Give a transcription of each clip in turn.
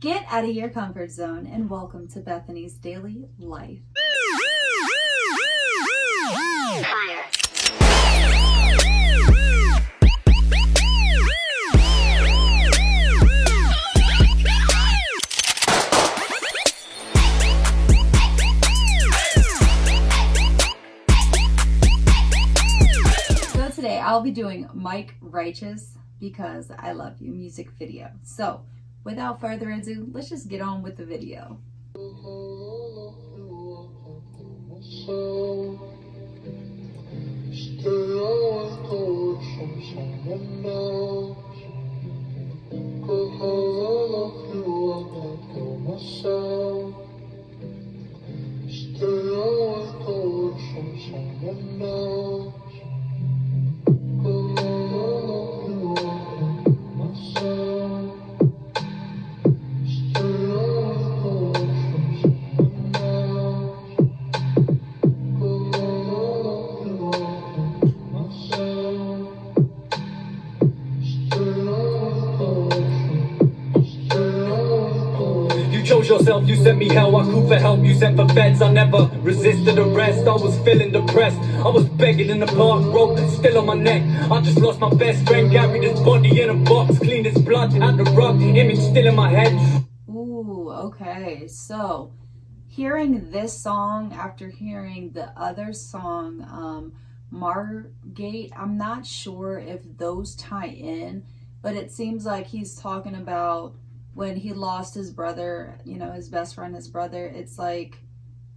Get out of your comfort zone and welcome to Bethany's Daily Life. So today I'll be doing micrighteous because I love you music video. So without further ado, let's just get on with the video. Chose yourself, you sent me hell, I called for help, you sent for feds. I never resisted arrest, I was feeling depressed. I was begging in the park, rope still on my neck. I just lost my best friend, carried his body in a box, cleaned his blood out the rug, image still in my head. Ooh, okay, so hearing this song after hearing the other song, Margate, I'm not sure if those tie in, but it seems like he's talking about when he lost his brother, you know, his best friend, his brother. It's like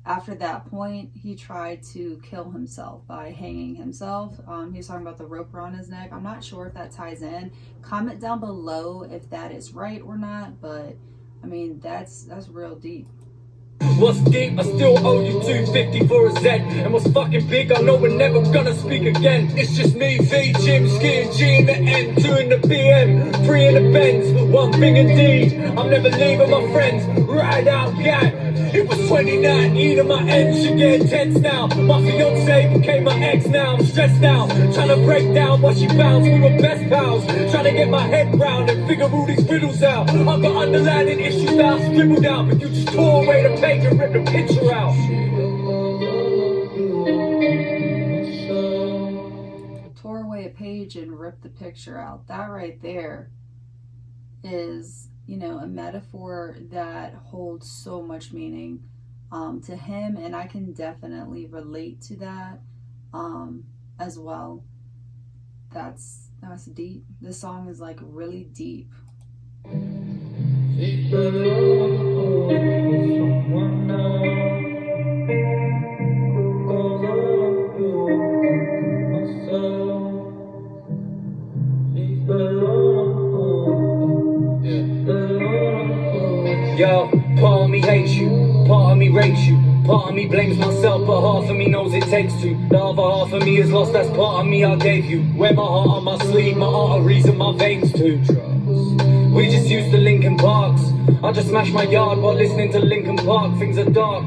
after that point, he tried to kill himself by hanging himself. He's talking about the rope around his neck. I'm not sure if that ties in. Comment down below if that is right or not, but I mean, that's real deep. What's deep? I still owe you $2.50 for a Zed. And what's fucking big? I know we're never gonna speak again. It's just me, V, Jim, Ski, and G in the end, 2 in the BM, 3 in the Benz. One thing indeed, I'm never leaving my friends. Ride out, gang. It was 2019 and my ends should get tense now. My fiance became my ex now. I'm stressed out, trying to break down what she bounced. We were best pals, trying to get my head round and figure all these riddles out. I've got underlying issues that I scribbled out, but you just tore away the page and ripped the picture out. Tore away a page and ripped the picture out. That right there is, you know, a metaphor that holds so much meaning to him, and I can definitely relate to that as well. That's deep. This song is like really deep. Yo, part of me hates you, part of me rates you, part of me blames myself, but half of me knows it takes two. The other half of me is lost, that's part of me I gave you. Wear my heart on my sleeve, my arteries and my veins too. We just used to Linkin Parks. I just smash my yard while listening to Linkin Park. Things are dark,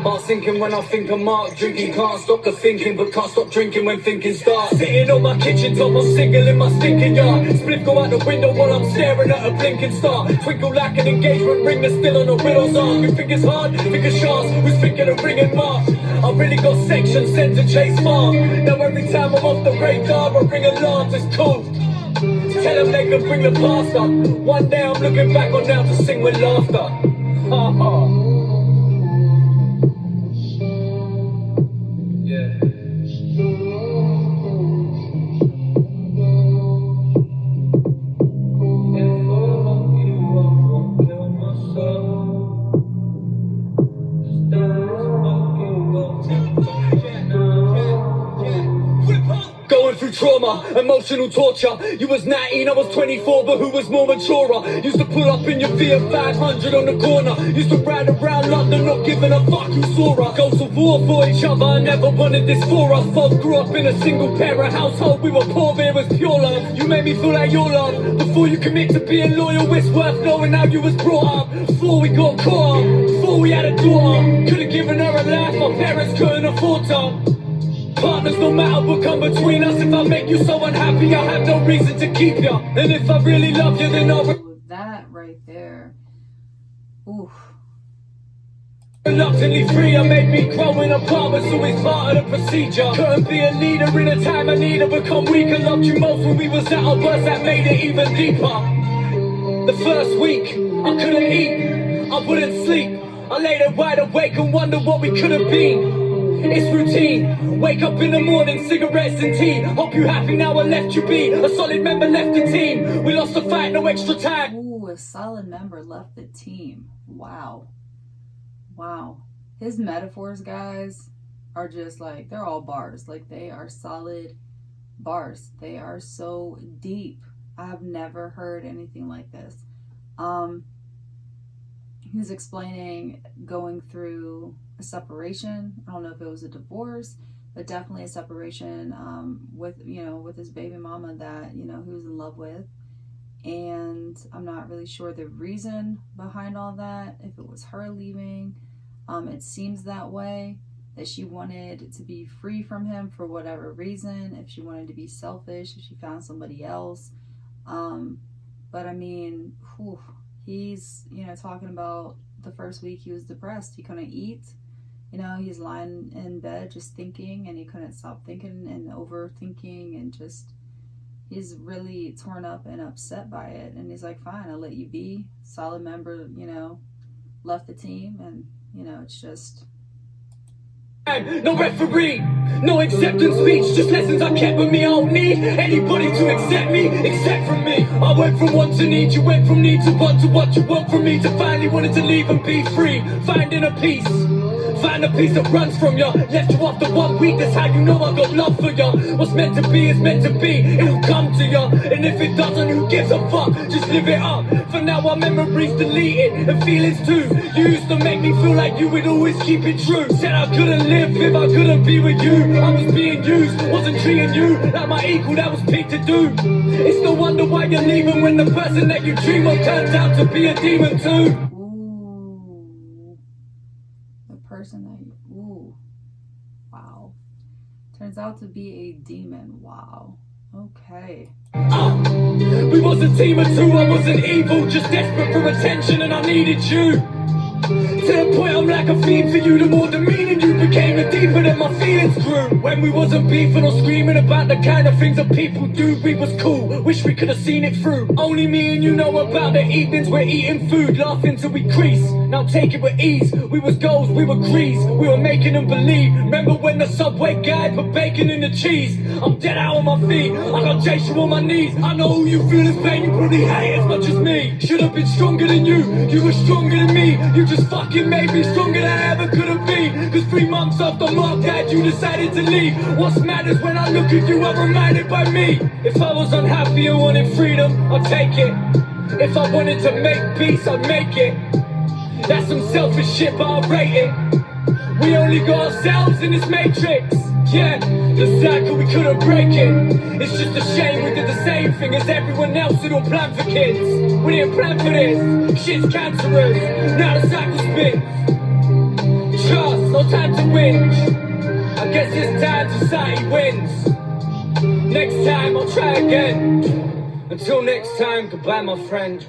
heart sinking when I think of Mark. Drinking, can't stop the thinking, but can't stop drinking when thinking starts. Sitting on my kitchen top, I'm single in my stinking yard. Split go out the window while I'm staring at a blinking star. Twinkle like an engagement ring that's still on a widow's arm. You think it's hard, think it's sharp, who's thinking of ringing March? I really got sections sent to Chase Farm. Now every time I'm off the radar, I ring alarms, it's cool. Tell them they can bring the past up. One day I'm looking back on now to sing with laughter. Ha ha. Yeah. Going through trauma, emotional torture. You was 19, I was 24, but who was more mature? Used to pull up in your Fiat 500 on the corner. Used to ride around London, not giving a fuck who saw us. Go to war for each other, I never wanted this for us. Both grew up in a single parent household, we were poor, but it was pure love. You made me feel like your love. Before you commit to being loyal, it's worth knowing how you was brought up. Before we got caught up, before we had a daughter. Could've given her a life, our parents couldn't afford to. Partners, no matter what come between us. If I make you so unhappy, I have no reason to keep you. And if I really love you, then I'll... That right there, Oof. Reluctantly free, I made me growing apart was always part of the procedure. Couldn't be a leader in a time I need to become weaker. Loved you most when we was at our worst, that made it even deeper. The first week, I couldn't eat, I wouldn't sleep. I lay there wide awake and wonder what we could have been. It's routine, wake up in the morning, cigarettes and tea. Hope you happy now I left you be. A solid member left the team. We lost the fight, no extra time. Ooh, a solid member left the team. Wow. Wow. His metaphors, guys, are just like, they're all bars. Like, they are solid bars. They are so deep. I've never heard anything like this. He was explaining going through a separation. I don't know if it was a divorce, but definitely a separation with his baby mama that, he was in love with. And I'm not really sure the reason behind all that, if it was her leaving. It seems that way, that she wanted to be free from him for whatever reason, if she wanted to be selfish, if she found somebody else. But I mean, he's, talking about the first week he was depressed. He couldn't eat. He's lying in bed just thinking, and he couldn't stop thinking and overthinking, and just, he's really torn up and upset by it. And he's like, fine, I'll let you be. Solid member, left the team, and, it's just... No referee, no acceptance speech, just lessons I kept with me. I don't need anybody to accept me, except from me. I went from want to need, you went from need to what you want from me, to finally wanted to leave and be free. Finding a peace, find a piece that runs from you. Left you after 1 week, that's how you know I got love for you. What's meant to be is meant to be, it'll come to you. And if it doesn't, who gives a fuck? Just live it up. For now our memories deleted, and feelings too. You used to make me feel like you would always keep it true. Said I couldn't live if I couldn't be with you. I was being used, wasn't treating you like my equal, that was peak to do. It's no wonder why you're leaving when the person that you dream of turns out to be a demon too. Ooh. The person that you... Ooh. Wow. Turns out to be a demon. Wow. Okay. We was a team of two, I wasn't evil, just desperate for attention, and I needed you. To the point I'm like a fiend for you. The more demeaning you became, the deeper that my feelings grew. When we wasn't beefing or screaming about the kind of things that people do, we was cool, wish we could have seen it through. Only me and you know about the evenings we're eating food, laughing till we crease. Now take it with ease, we was goals, we were grease, we were making them believe. Remember when the Subway guy put bacon in the cheese? I'm dead out on my feet, I got chase you on my knees. I know who you feel is pain, you probably hate as much as me. Should've been stronger than you were stronger than me. You just fucking made me stronger than I ever could have been. Cause 3 months after Mark died, you decided to leave. What's matters when I look at you, I'm reminded by me. If I was unhappy and wanted freedom, I'd take it. If I wanted to make peace, I'd make it. That's some selfish shit, but I'll rate it. We only got ourselves in this matrix. Yeah, the cycle, we couldn't break it. It's just a shame we did the same thing as everyone else who don't plan for kids. We didn't plan for this, shit's cancerous. Now the cycle spins. Trust, no time to whinge. I guess this time society wins. Next time I'll try again. Until next time, goodbye my friend.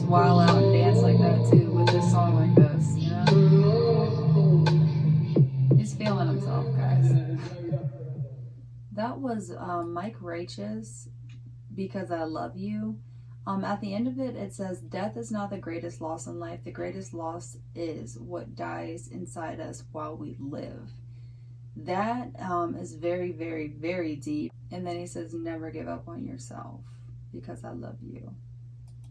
Wild out and dance like that too with this song like this, He's feeling himself, guys. That was micrighteous, Because I Love You. At the end of it, it says, death is not the greatest loss in life. The greatest loss is what dies inside us while we live. That is very, very, very deep. And then he says, never give up on yourself because I love you.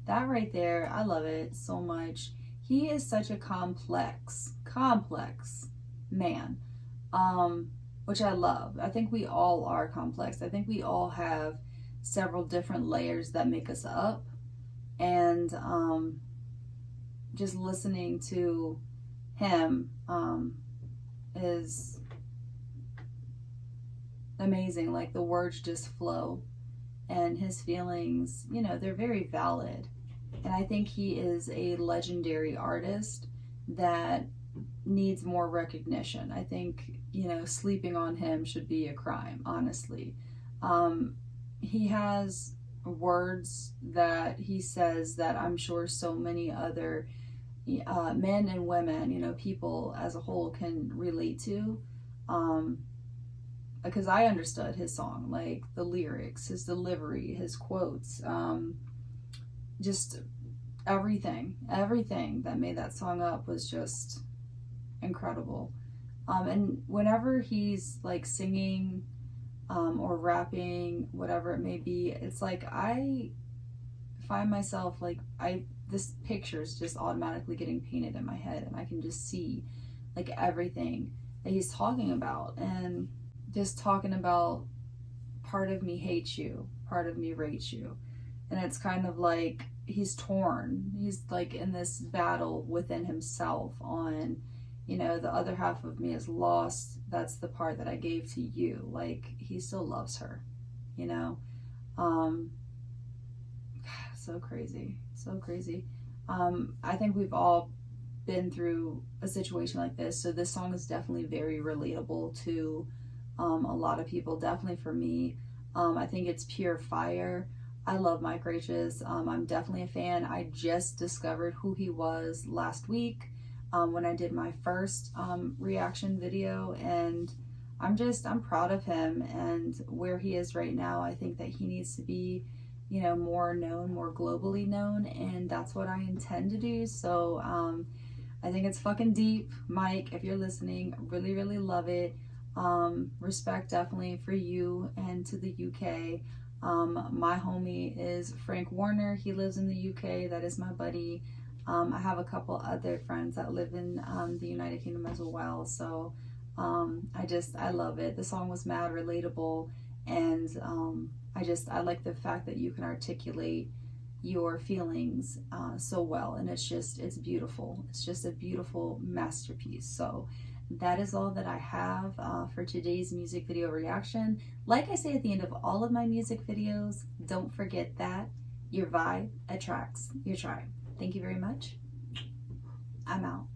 That right there, I love it so much. He is such a complex man, which I love. I think we all are complex. I think we all have several different layers that make us up. And just listening to him is amazing. Like the words just flow, and his feelings, you know, they're very valid. And I think he is a legendary artist that needs more recognition. I think, you know, sleeping on him should be a crime, honestly. He has words that he says that I'm sure so many other men and women, you know, people as a whole can relate to. Because I understood his song, like the lyrics, his delivery, his quotes, just everything that made that song up was just incredible. And whenever he's like singing or rapping, whatever it may be, it's like I find myself like this picture is just automatically getting painted in my head, and I can just see like everything that he's talking about, and just talking about part of me hates you, part of me rates you. And it's kind of like he's torn. He's like in this battle within himself on, you know, the other half of me is lost. That's the part that I gave to you. Like he still loves her, you know? So crazy, so crazy. I think we've all been through a situation like this. So this song is definitely very relatable to a lot of people, definitely for me. I think it's pure fire. I love micrighteous. I'm definitely a fan. I just discovered who he was last week when I did my first reaction video, and I'm proud of him and where he is right now. I think that he needs to be, you know, more known, more globally known, and that's what I intend to do. So I think it's fucking deep. Mike, if you're listening, really, really love it. Respect definitely for you and to the UK. My homie is Frank Warner. He lives in the UK. That is my buddy. I have a couple other friends that live in the United Kingdom as well. So I love it. The song was mad relatable, and I like the fact that you can articulate your feelings so well, and it's beautiful. It's just a beautiful masterpiece. So that is all that I have for today's music video reaction. Like I say at the end of all of my music videos, don't forget that your vibe attracts your tribe. Thank you very much. I'm out.